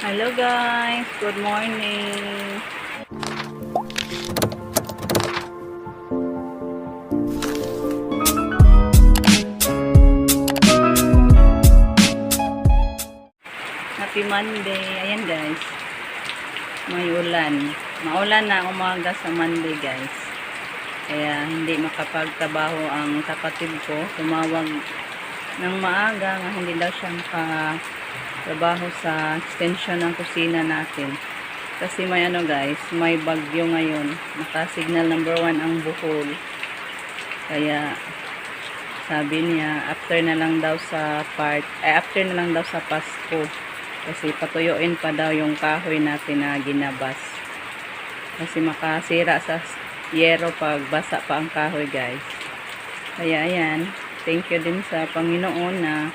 Hello guys, good morning. Happy Monday. Ayan guys, may ulan. Maulan na umaga sa Monday guys. Kaya hindi makapagtrabaho ang kapatid ko. Tumawag ng maaga nga hindi daw siya makatrabaho sa extension ng kusina natin. Kasi may guys, may bagyo ngayon. Naka-signal number 1 ang Bohol. Kaya sabi niya after na lang daw sa Pasko. Kasi patuyuin pa daw yung kahoy natin na ginabas. Kasi makasira sa yero pag basa pa ang kahoy guys. Kaya ayan, thank you din sa Panginoon na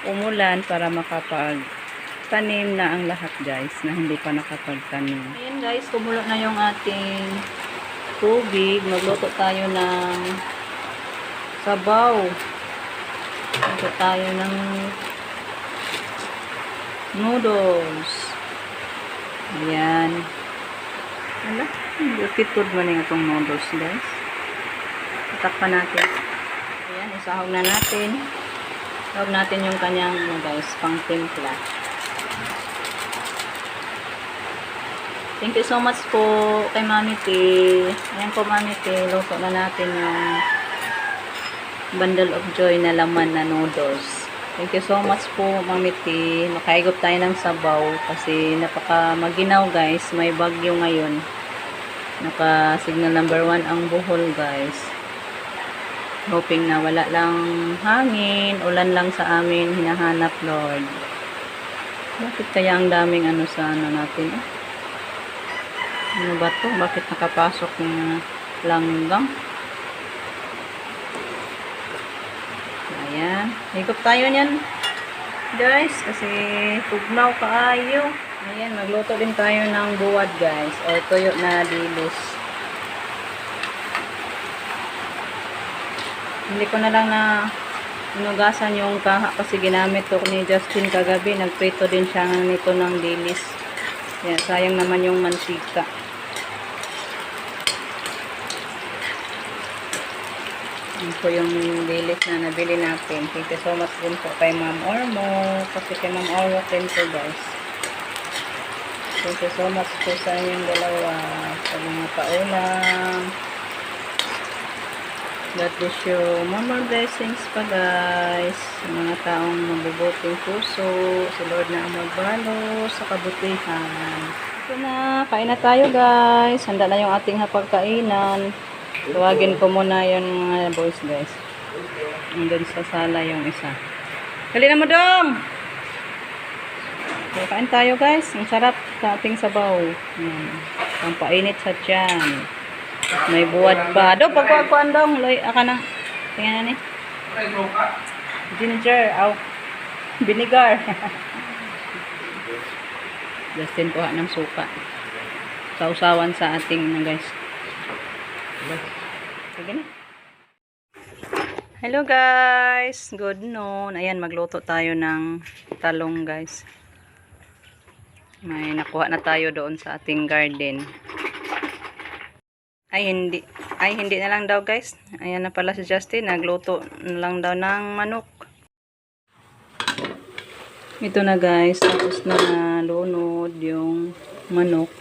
umulan para makapagtanim na ang lahat guys na hindi pa nakapagtanim. Ayan guys, kumulo na yung ating tubig. Magluto tayo ng sabaw. Magluto tayo ng noodles. Ayan. Hala, bukitod mo na itong noodles guys. Itakpan natin. Ayan, isahog na natin. Isahog natin yung kanyang guys, pang timpla. Thank you so much po kay Mami T. Ayan po Mami T, luto na natin yung bundle of joy na laman na noodles. Thank you so much po Mami T. Makaigop tayo ng sabaw kasi napaka maginaw guys. May bagyo ngayon. Naka signal number 1 ang Bohol guys. Hoping na wala lang hangin. Ulan lang sa amin. Hinahanap Lord. Bakit kaya ang daming sa natin? Ano ba to? Bakit nakapasok ng langgam? Ayan. Higop tayo niyan. Guys, kasi tugnaw kaayo. Ayan, magluto din tayo ng buwad guys. O tuyo na dilis. Hindi ko na lang na inugasan yung kaha kasi ginamit to ni Justin kagabi. Nagprito din siya nito ng dilis. Ayan, sayang naman yung mansika. Yan po yung dilis na nabili natin. Thank you so much din po kay Ma'am Ormo. Kasi kay Ma'am Ormo din po guys. Thank you so much po sa inyong dalawa. Sa mga paulam. God bless you. More blessings pa guys. Sa mga taong mabubuting puso. Si Lord na ang magbalo sa kabutihan. Ito na. Kain na tayo guys. Handa na yung ating hapagkainan. Tuwagin ko muna yung mga boys guys. Andun sa sala yung isa. Dali na mo dong! Kain tayo guys. Ang sarap sa ating sabaw. Ang painit sa tiyan. May buwad pa. Do, pagkuhan dong. Aka na. Tingnan na ni. Ginger. Aw. Vinegar. Justin kuha ng suka. Sausawan sa ating guys. Sige na. Hello guys. Good noon. Ayan, magluto tayo ng talong guys. May nakuha na tayo doon sa ating garden. Ay hindi na lang daw guys. Ayan na pala si Justin. Nagluto na lang daw ng manok. Ito na guys. Tapos na lunod yung manok.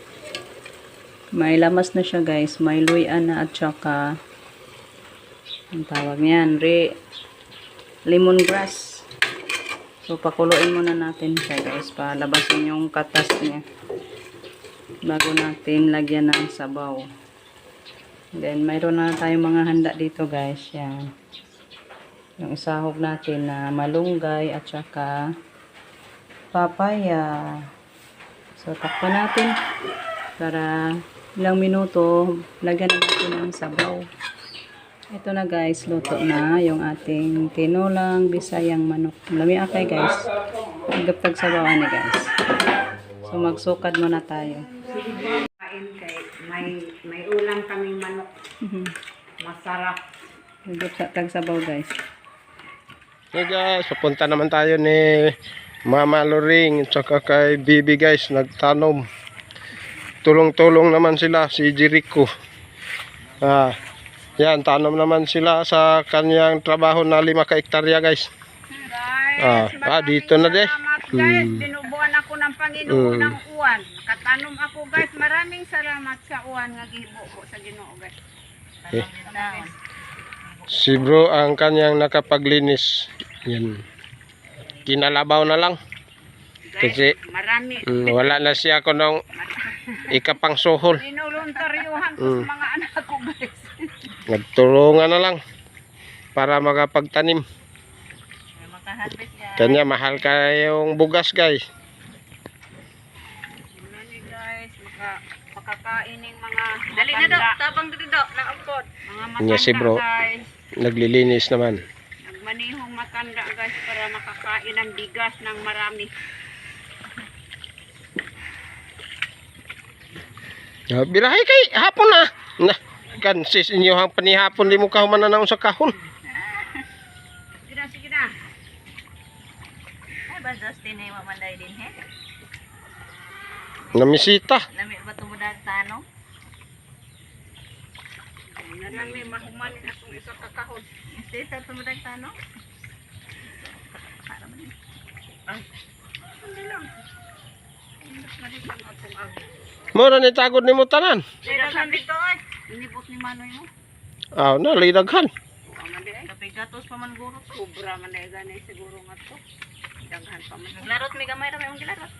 May lamas na siya guys. May luyan na at saka ang tawag niyan, lemongrass. So pakuluin muna natin siya guys para labasin yung katas niya bago natin lagyan ng sabaw. Then mayroon na tayong mga handa dito guys. Yan. Yung isahog natin na malunggay at saka papaya. So takpan natin para ilang minuto lagyan natin ng sabaw. Ito na guys, luto na yung ating tinulang bisayang manok. Lami akay guys. Nagdagtag sabawan ni guys. So magsukad muna tayo. May ulam kaming manok. Masarap. Nagdagtag sabaw guys. So guys, papunta naman tayo ni Mama Loring at saka kay Bibi guys nagtanom. Tulong-tulong naman sila si Jericho. Yan, tanom naman sila sa kanyang trabaho na 5 ka-hektarya guys. Guys, Dito na de. salamat guys. Binubuan ako ng Panginoon ng uwan. Nakatanom ako guys. Maraming salamat sa uwan nga gihibo sa Ginoo guys. Eh. Si bro ang kanyang nakapaglinis. Yan. Kinalabaw na lang. Guys, Kasi marami. wala na siya ko nung ikapang suhol. Inuluntaryuhan ko sa mga anak ko guys. Nagtulungan na lang para makapagtanim. Makaharvest guys. Kanya mahal kayong bugas guys. Mani guys, makakain ng mga Dali na daw, tabang dito daw, naapod. Mga Nya si matanda bro. guys. Naglilinis naman. Nagmanihong matanda guys para makakain ng bigas ng marami. Birahay kay hapon na. Kan sis inyo hang panihapon di mo kahuman na sa kahon. Sige na. Ay ba Justin ay mamanday din he? Namisita. Lami ba tumudag tanong? Narami mahumanin akong isa kakahon. Isa tumudag tanong? Hindi lang. Nalisan akong agi. Mura ni tagod nimo tanan. Daghan dito ay. Inibot ni Manoy mo. Na lidaghan. Ang andi ay. Kapigatos pa man guro. Sobra man ay gani siguro nga to. Daghan pa man. Naglarot may gamay ra may mong gilarot.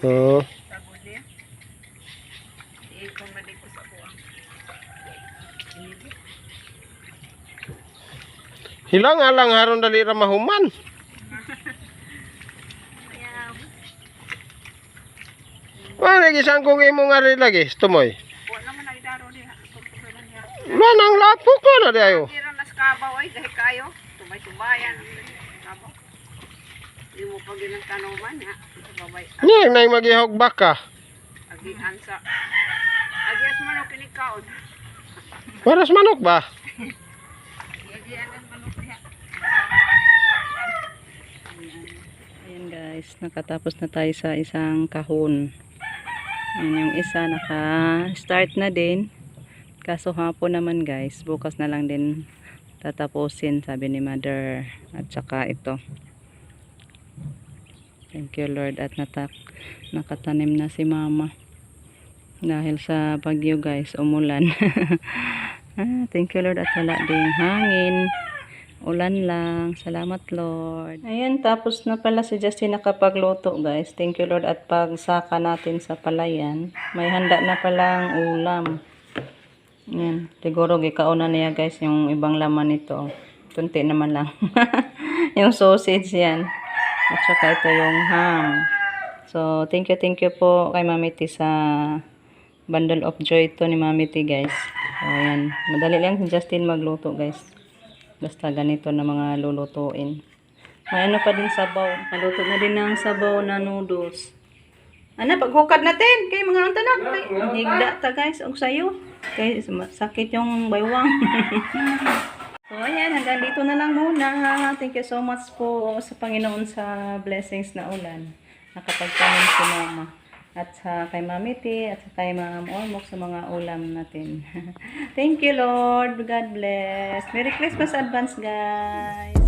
Oh. Tagod niya. Iikong mali ko sa kuha. Hilang alang haron dali ra mahuman. Wala lagi sangkong imo nga rin lagi, tumoy. Wa naman ay daro diha. Tutuloy lang niya. Wala nang lapok ko na di ayo. Tira na sa kabaw ay dahil kayo. Tumay-tumayan. Kabaw. Di mo pag ilang tanuman ha. Babay. Ni nay magihog baka. Agihan sa. Agias manok kinikaon. Waras manok ba? Agihan ang manok diha. Ayan guys, nakatapos na tayo sa isang kahon. Ayan, yung isa naka-start na din. Kaso hapon naman guys, bukas na lang din tatapusin, sabi ni mother. At saka ito. Thank you Lord at nakatanim na si mama. Dahil sa bagyo guys, umulan. Thank you Lord at wala ding hangin. Ulan lang. Salamat Lord. Ayan, tapos na pala si Justin nakapagluto guys. Thank you Lord at pagsaka natin sa palayan. May handa na palang ulam. Ayan, siguro gikauna niya guys yung ibang laman nito. Tunti naman lang. Yung sausage yan. At saka ito yung ham. So, thank you po kay Mami T sa bundle of joy ito ni Mami T guys. So, ayan. Madali lang si Justin magluto guys. Basta ganito na mga lulutuin. May ano pa din sabaw. Naluto na din ng sabaw na noodles. Ano, paghukad natin. Kay mga tanak. Higda ta guys. Og sayo. Kay sakit yung baywang. So ayan, hanggang dito na lang muna. Thank you so much po sa Panginoon sa blessings na ulan. Nakapagtanim si Mama. At sa kay Mami T, at sa kay Ma'am Ormoc sa mga ulam natin. Thank you Lord. God bless. Merry Christmas advance guys.